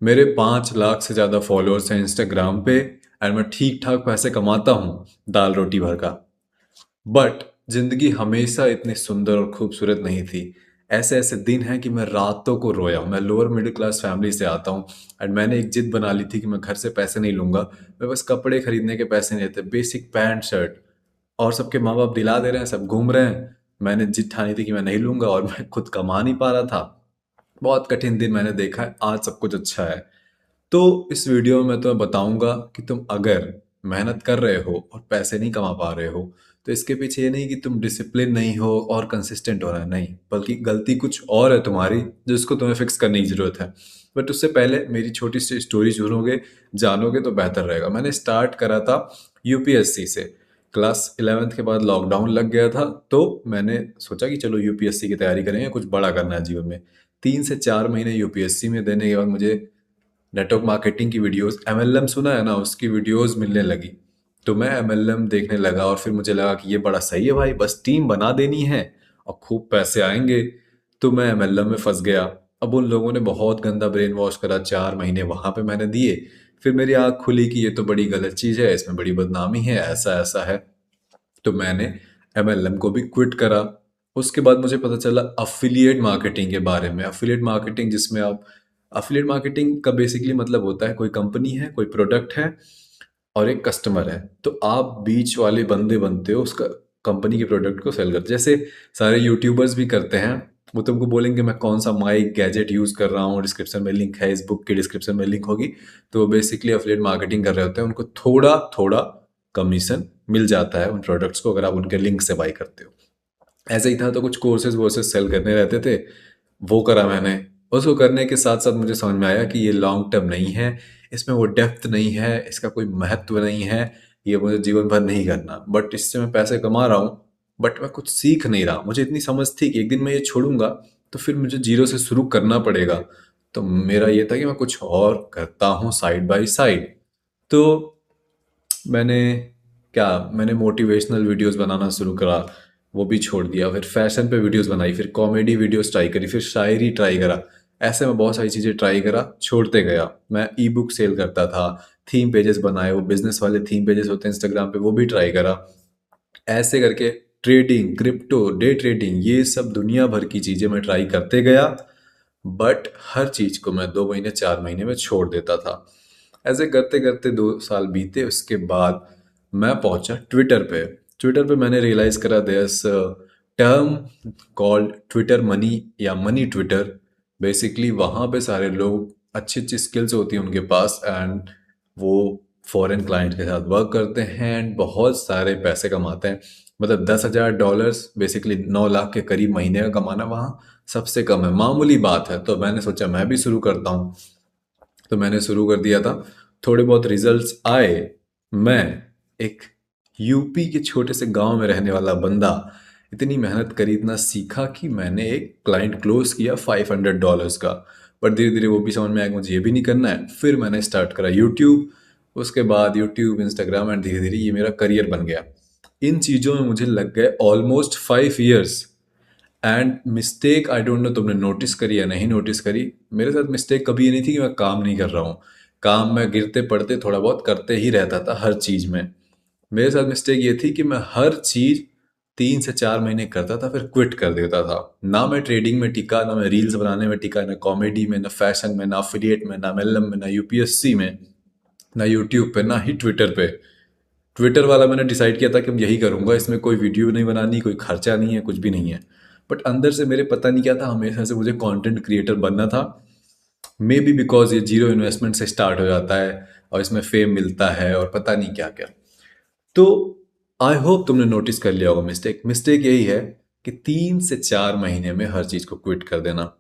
मेरे 5 लाख से ज़्यादा फॉलोअर्स हैं इंस्टाग्राम पे एंड मैं ठीक ठाक पैसे कमाता हूँ दाल रोटी भर का। बट जिंदगी हमेशा इतनी सुंदर और खूबसूरत नहीं थी। ऐसे ऐसे दिन हैं कि मैं रातों को रोया हूँ। मैं लोअर मिडिल क्लास फैमिली से आता हूँ एंड मैंने एक जिद बना ली थी कि मैं घर से पैसे नहीं लूंगा। मैं बस कपड़े खरीदने के पैसे नहीं लेते, बेसिक पैंट शर्ट, और सबके माँ बाप दिला दे रहे हैं, सब घूम रहे हैं। मैंने जिद ठानी थी कि मैं नहीं लूंगा और मैं खुद कमा नहीं पा रहा था। बहुत कठिन दिन मैंने देखा है, आज सब कुछ अच्छा है। तो इस वीडियो में मैं तुम्हें बताऊंगा कि तुम अगर मेहनत कर रहे हो और पैसे नहीं कमा पा रहे हो, तो इसके पीछे ये नहीं कि तुम डिसिप्लिन नहीं हो और कंसिस्टेंट हो रहा है, नहीं, बल्कि गलती कुछ और है तुम्हारी जिसको तुम्हें फिक्स करने की ज़रूरत है। बट उससे पहले मेरी छोटी सी स्टोरी सुनोगे, जानोगे तो बेहतर रहेगा। मैंने स्टार्ट करा था यूपीएससी से। क्लास 11th के बाद लॉकडाउन लग गया था, तो मैंने सोचा कि चलो यूपीएससी की तैयारी करेंगे, कुछ बड़ा करना है जीवन में। 3 से 4 महीने यूपीएससी में देने के बाद मुझे नेटवर्क मार्केटिंग की वीडियोस, एमएलएम सुना है ना, उसकी वीडियोस मिलने लगी। तो मैं एमएलएम देखने लगा और फिर मुझे लगा कि ये बड़ा सही है भाई, बस टीम बना देनी है और खूब पैसे आएंगे। तो मैं एमएलएम में फंस गया। अब उन लोगों ने बहुत गंदा ब्रेन वॉश करा, 4 महीने वहां पे मैंने दिए। फिर मेरी आंख खुली कि ये तो बड़ी गलत चीज है, इसमें बड़ी बदनामी है, ऐसा ऐसा है। तो मैंने एमएलएम को भी क्विट करा। उसके बाद मुझे पता चला अफिलिएट मार्केटिंग के बारे में। अफिलिएट मार्केटिंग जिसमें आप, अफिलिएट मार्केटिंग का बेसिकली मतलब होता है, कोई कंपनी है, कोई प्रोडक्ट है और एक कस्टमर है, तो आप बीच वाले बंदे बनते हो, उसका कंपनी के प्रोडक्ट को सेल करते, जैसे सारे यूट्यूबर्स भी करते हैं। वो तुमको बोलेंगे मैं कौन सा माइक गैजेट यूज कर रहा हूँ, डिस्क्रिप्शन में लिंक है, इस बुक की डिस्क्रिप्शन में लिंक होगी। तो वो बेसिकली अफिलिएट मार्केटिंग कर रहे होते हैं, उनको थोड़ा थोड़ा कमीशन मिल जाता है उन प्रोडक्ट्स को, अगर आप उनके लिंक से बाई करते हो। ऐसे ही था, तो कुछ कोर्सेज वोर्सेज सेल करने रहते थे, वो करा मैंने। उसको करने के साथ साथ मुझे समझ में आया कि ये लॉन्ग टर्म नहीं है, इसमें वो डेप्थ नहीं है, इसका कोई महत्व नहीं है, ये मुझे जीवन भर नहीं करना। बट इससे मैं पैसे कमा रहा हूँ, बट मैं कुछ सीख नहीं रहा। मुझे इतनी समझ थी कि एक दिन मैं ये छोड़ूंगा तो फिर मुझे जीरो से शुरू करना पड़ेगा। तो मेरा ये था कि मैं कुछ और करता हूँ साइड बाय साइड। तो मैंने क्या, मैंने मोटिवेशनल वीडियोस बनाना शुरू करा, वो भी छोड़ दिया। फिर फैशन पे वीडियोस बनाई, फिर कॉमेडी वीडियोस ट्राई करी, फिर शायरी ट्राई करा। ऐसे में बहुत सारी चीज़ें ट्राई करा, छोड़ते गया। मैं ई बुक सेल करता था, थीम पेजेस बनाए, वो बिजनेस वाले थीम पेजेस होते हैं इंस्टाग्राम पे, वो भी ट्राई करा। ऐसे करके ट्रेडिंग, क्रिप्टो, डे ट्रेडिंग, ये सब दुनिया भर की चीज़ें मैं ट्राई करते गया। बट हर चीज़ को मैं 2 महीने 4 महीने में छोड़ देता था। ऐसे करते करते 2 साल बीते। उसके बाद मैं पहुंचा ट्विटर पे। ट्विटर पे मैंने रियलाइज करा there's term called Twitter money या मनी ट्विटर। बेसिकली वहाँ पे सारे लोग, अच्छी अच्छी स्किल्स होती हैं उनके पास, एंड वो फॉरेन क्लाइंट के साथ वर्क करते हैं एंड बहुत सारे पैसे कमाते हैं। मतलब $10,000 बेसिकली 9 लाख के करीब महीने का कमाना वहाँ सबसे कम है, मामूली बात है। तो मैंने सोचा मैं भी शुरू करता हूँ। तो मैंने शुरू कर दिया था, थोड़े बहुत रिजल्ट्स आए। मैं एक यूपी के छोटे से गांव में रहने वाला बंदा, इतनी मेहनत करी, इतना सीखा कि मैंने एक क्लाइंट क्लोज किया $500 का। पर धीरे धीरे वो भी समझ में आया कि मुझे ये भी नहीं करना है। फिर मैंने स्टार्ट करा यूट्यूब, उसके बाद यूट्यूब, इंस्टाग्राम, एंड धीरे धीरे ये मेरा करियर बन गया। इन चीज़ों में मुझे लग गए almost 5 years। And mistake, I don't know तुमने नोटिस करी या नहीं नोटिस करी, मेरे साथ मिस्टेक कभी ये नहीं थी कि मैं काम नहीं कर रहा हूँ। काम मैं गिरते पड़ते थोड़ा बहुत करते ही रहता था हर चीज़ में। मेरे साथ मिस्टेक ये थी कि मैं हर चीज़ 3 से 4 महीने करता था, फिर क्विट कर देता था। ना मैं ट्रेडिंग में टिका, ना मैं रील्स बनाने में टिका, ना कॉमेडी में, ना फैशन में, ना अफिलिएट में, ना मेलम में, ना यूपीएससी में, ना यूट्यूब पे, ना ही ट्विटर पे। ट्विटर वाला मैंने डिसाइड किया था कि मैं यही करूंगा, इसमें कोई वीडियो नहीं बनानी, कोई खर्चा नहीं है, कुछ भी नहीं है। बट अंदर से मेरे पता नहीं क्या था, हमेशा से मुझे कंटेंट क्रिएटर बनना था। मे बी बिकॉज ये जीरो इन्वेस्टमेंट से स्टार्ट हो जाता है और इसमें फेम मिलता है और पता नहीं क्या क्या। तो आई होप तुमने नोटिस कर लिया होगा मिस्टेक। मिस्टेक यही है कि 3 से 4 महीने में हर चीज़ को क्विट कर देना,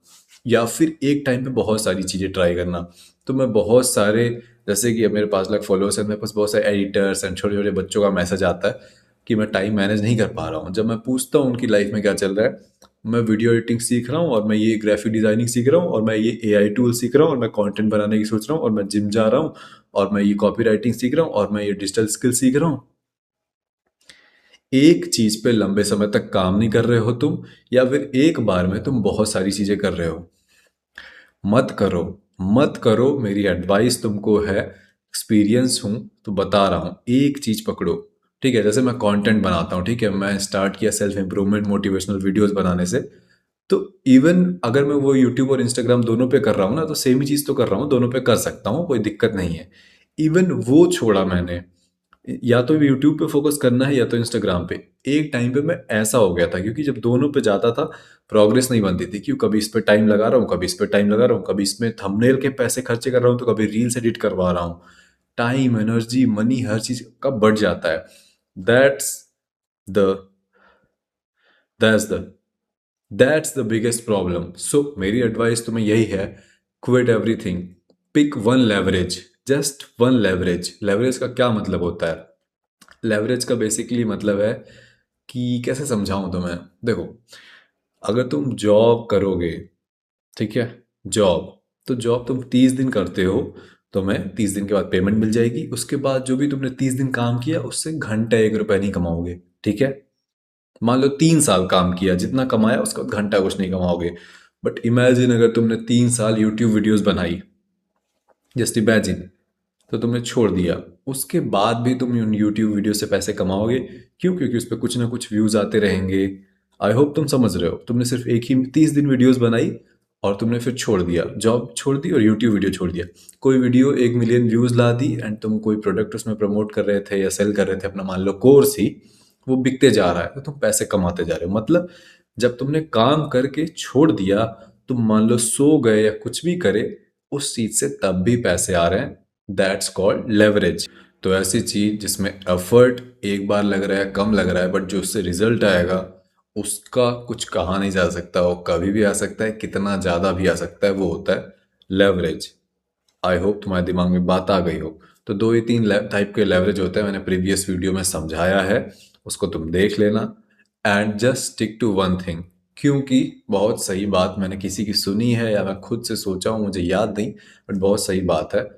या फिर एक टाइम पे बहुत सारी चीज़ें ट्राई करना। तो मैं बहुत सारे, जैसे कि अब मेरे 5 लाख फॉलोअर्स हैं, मेरे पास बहुत सारे एडिटर्स एंड छोटे छोटे बच्चों का मैसेज आता है कि मैं टाइम मैनेज नहीं कर पा रहा हूँ। जब मैं पूछता हूँ उनकी लाइफ में क्या चल रहा है, मैं वीडियो एडिटिंग सीख रहा हूँ, और मैं ये ग्राफिक डिजाइनिंग सीख रहा हूँ, और मैं ये एआई टूल सीख रहा हूँ, और मैं कंटेंट बनाने की सोच रहा हूँ, और मैं जिम जा रहा हूँ, और मैं ये कॉपी राइटिंग सीख रहा हूँ, और मैं ये डिजिटल स्किल सीख रहा हूँ। एक चीज पे लंबे समय तक काम नहीं कर रहे हो तुम, या फिर एक बार में तुम बहुत सारी चीजें कर रहे हो। मत करो। मत करो, मेरी एडवाइस तुमको है, एक्सपीरियंस हूँ तो बता रहा हूँ, एक चीज़ पकड़ो। ठीक है, जैसे मैं कंटेंट बनाता हूँ, ठीक है, मैं स्टार्ट किया सेल्फ इम्प्रूवमेंट मोटिवेशनल वीडियोस बनाने से। तो इवन अगर मैं वो यूट्यूब और इंस्टाग्राम दोनों पे कर रहा हूँ ना, तो सेम ही चीज़ तो कर रहा हूँ, दोनों पे कर सकता हूँ, कोई दिक्कत नहीं है। इवन वो छोड़ा मैंने, या तो यूट्यूब पे फोकस करना है या तो इंस्टाग्राम पे। एक टाइम पे मैं ऐसा हो गया था, क्योंकि जब दोनों पे जाता था प्रोग्रेस नहीं बनती थी, क्यों, कभी इस पे टाइम लगा रहा हूँ, कभी इस पे टाइम लगा रहा हूँ, कभी इसमें थंबनेल के पैसे खर्चे कर रहा हूँ, तो कभी रील्स एडिट करवा रहा हूँ। टाइम, एनर्जी, मनी, हर चीज का बढ़ जाता है। That's the that's the that's the biggest problem. So मेरी एडवाइस तुम्हें यही है, quit everything, pick one leverage, just one leverage. Leverage का क्या मतलब होता है? लेवरेज का बेसिकली मतलब है कि कैसे समझाऊं तुम्हें। देखो, अगर तुम जॉब करोगे, ठीक है, जॉब, तो जॉब तुम 30 दिन करते हो, तुम्हें 30 दिन के बाद पेमेंट मिल जाएगी। उसके बाद जो भी तुमने 30 दिन काम किया, उससे घंटा 1 रुपया नहीं कमाओगे। ठीक है, मान लो 3 साल काम किया, जितना कमाया उसका घंटा कुछ नहीं कमाओगे। बट इमेजिन अगर तुमने 3 साल यूट्यूब वीडियोस बनाई, जस्ट इमेजिन, तो तुमने छोड़ दिया, उसके बाद भी तुम उन यूट्यूब वीडियो से पैसे कमाओगे। क्यों? क्योंकि उस पर कुछ ना कुछ व्यूज आते रहेंगे। आई होप तुम समझ रहे हो। तुमने सिर्फ एक ही 30 दिन वीडियोस बनाई और तुमने फिर छोड़ दिया, जॉब छोड़ दी और यूट्यूब वीडियो छोड़ दिया। कोई वीडियो 1 मिलियन व्यूज ला दी एंड तुम कोई प्रोडक्ट उसमें प्रमोट कर रहे थे या सेल कर रहे थे अपना, मान लो कोर्स ही, वो बिकते जा रहा है, तो तुम पैसे कमाते जा रहे हो। मतलब जब तुमने काम करके छोड़ दिया, तुम मान लो सो गए या कुछ भी करे, उस चीज से तब भी पैसे आ रहे हैं। That's called leverage. तो ऐसी चीज जिसमें एफर्ट एक बार लग रहा है, कम लग रहा है, बट जो उससे रिजल्ट आएगा उसका कुछ कहा नहीं जा सकता, वो कभी भी आ सकता है, कितना ज्यादा भी आ सकता है, वो होता है लेवरेज। आई होप तुम्हारे दिमाग में बात आ गई हो। तो दो या तीन टाइप के लेवरेज होते हैं, मैंने प्रीवियस वीडियो में समझाया है, उसको तुम देख लेना। And just stick to one thing, क्योंकि बहुत सही बात मैंने किसी की सुनी है या मैं खुद से सोचा हूँ, मुझे याद नहीं, बट बहुत सही बात है।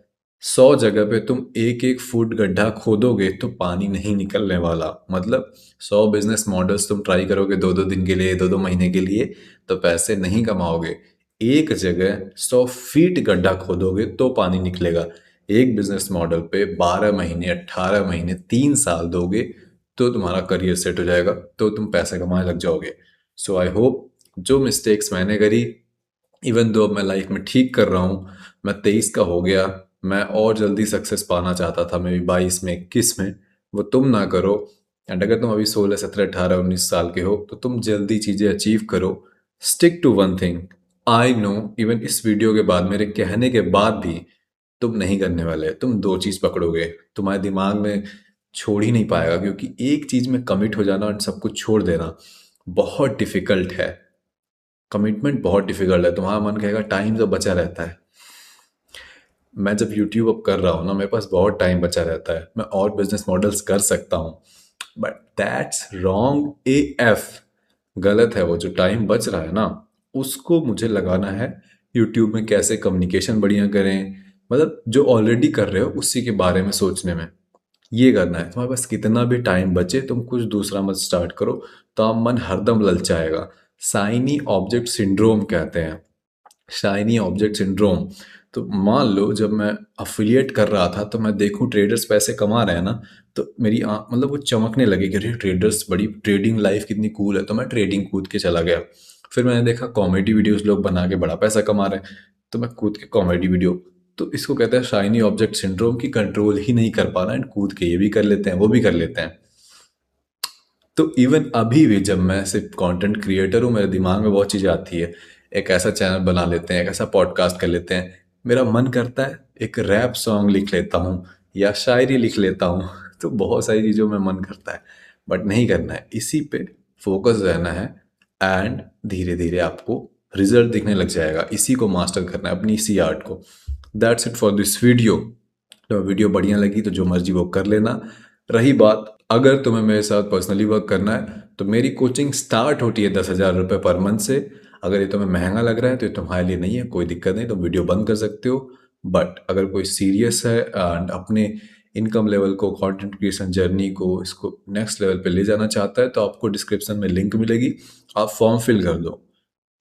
100 जगह पे तुम एक एक फुट गड्ढा खोदोगे तो पानी नहीं निकलने वाला। मतलब 100 बिजनेस मॉडल्स तुम ट्राई करोगे 2-2 दिन के लिए, 2-2 महीने के लिए, तो पैसे नहीं कमाओगे। एक जगह 100 फीट गड्ढा खोदोगे तो पानी निकलेगा। एक बिजनेस मॉडल पे 12 महीने, 18 महीने, 3 साल दोगे तो तुम्हारा करियर सेट हो जाएगा, तो तुम पैसे कमाने लग जाओगे। सो आई होप जो मिस्टेक्स मैंने करी, इवन दो अब मैं लाइफ में ठीक कर रहा हूँ, मैं 23 का हो गया, मैं और जल्दी सक्सेस पाना चाहता था, मैं भी 22 में, 21 में, वो तुम ना करो। एंड अगर तुम अभी 16, 17, 18, 19 साल के हो, तो तुम जल्दी चीज़ें अचीव करो। Stick to one thing. I know, even इस वीडियो के बाद, मेरे कहने के बाद भी तुम नहीं करने वाले। तुम दो चीज़ पकड़ोगे, तुम्हारे दिमाग में छोड़ ही नहीं पाएगा, क्योंकि एक चीज़ में कमिट हो जाना और सब कुछ छोड़ देना बहुत डिफिकल्ट है। कमिटमेंट बहुत डिफिकल्ट है। तुम्हारा मन कहेगा टाइम तो बचा रहता है। मैं जब यूट्यूब अब कर रहा हूँ ना, मेरे पास बहुत टाइम बचा रहता है, मैं और बिजनेस मॉडल्स कर सकता हूँ, but that's wrong A F. गलत है। वो जो टाइम बच रहा है ना, उसको मुझे लगाना है यूट्यूब में कैसे कम्युनिकेशन बढ़िया करें, मतलब जो ऑलरेडी कर रहे हो उसी के बारे में सोचने में। ये करना है। तुम्हारे पास कितना भी टाइम बचे, तुम कुछ दूसरा मत स्टार्ट करो, तो आप मन हरदम ललचाएगा। शाइनी ऑब्जेक्ट सिंड्रोम कहते हैं, शाइनी ऑब्जेक्ट सिंड्रोम। तो मान लो जब मैं अफिलिएट कर रहा था, तो मैं देखूं ट्रेडर्स पैसे कमा रहे हैं ना, तो मेरी मतलब वो चमकने लगी कि अरे ट्रेडर्स, बड़ी ट्रेडिंग लाइफ कितनी कूल है, तो मैं ट्रेडिंग कूद के चला गया। फिर मैंने देखा कॉमेडी वीडियोस लोग बना के बड़ा पैसा कमा रहे हैं, तो मैं कूद के कॉमेडी वीडियो। तो इसको कहते हैं शाइनी ऑब्जेक्ट सिंड्रोम, की कंट्रोल ही नहीं कर पाना, एंड कूद के ये भी कर लेते हैं, वो भी कर लेते हैं। तो इवन अभी भी जब मैं सिर्फ कंटेंट क्रिएटर हूँ, मेरे दिमाग में बहुत चीज़ें आती है। एक ऐसा चैनल बना लेते हैं, एक ऐसा पॉडकास्ट कर लेते हैं, मेरा मन करता है एक रैप सॉन्ग लिख लेता हूँ या शायरी लिख लेता हूँ। तो बहुत सारी चीज़ों में मन करता है, बट नहीं करना है, इसी पे फोकस रहना है। एंड धीरे धीरे आपको रिजल्ट दिखने लग जाएगा। इसी को मास्टर करना है, अपनी इसी आर्ट को। That's it for this video. तो वीडियो बढ़िया लगी तो जो मर्जी वो कर लेना। रही बात, अगर तुम्हें मेरे साथ पर्सनली वर्क करना है, तो मेरी कोचिंग स्टार्ट होती है 10,000 रुपये पर मंथ से। अगर ये तुम्हें महंगा लग रहा है तो ये तुम्हारे लिए नहीं है, कोई दिक्कत नहीं, तुम वीडियो बंद कर सकते हो। बट अगर कोई सीरियस है एंड अपने इनकम लेवल को, कंटेंट क्रिएशन जर्नी को, इसको नेक्स्ट लेवल पे ले जाना चाहता है, तो आपको डिस्क्रिप्शन में लिंक मिलेगी, आप फॉर्म फिल कर दो।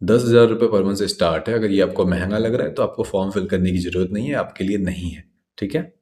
₹10,000 पर मंथ से स्टार्ट है। अगर ये आपको महँगा लग रहा है तो आपको फॉर्म फिल करने की ज़रूरत नहीं है, आपके लिए नहीं है। ठीक है?